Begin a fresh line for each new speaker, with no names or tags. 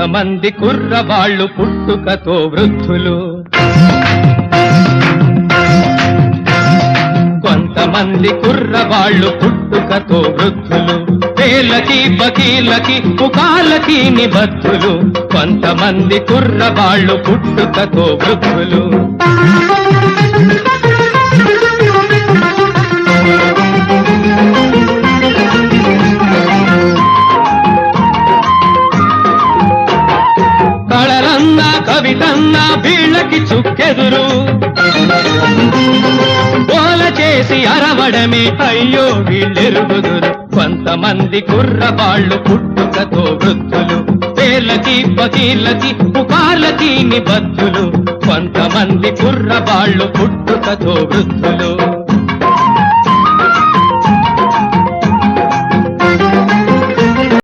కొంతమంది కుర్రవాళ్ళు పుట్టుకతో వృద్ధులు, కొంతమంది కుర్రవాళ్ళు పుట్టుకతో వృద్ధులు, పేలకి బకీలకి పుకాలకి నిబద్ధులు, కొంతమంది కుర్రవాళ్ళు పుట్టుకతో వృద్ధులు. కళలన్నా కవితన్నా వీళ్ళకి చుక్కెదురు, గోల చేసి అరవడమే అయ్యో వీళ్ళెరుగుదురు. కొంతమంది కుర్రవాళ్ళు పుట్టుకతో వృద్ధులు, పేలకి పకీలకి పుకార్లకి నిబద్ధులు, కొంతమంది కుర్రవాళ్ళు పుట్టుకతో వృద్ధులు.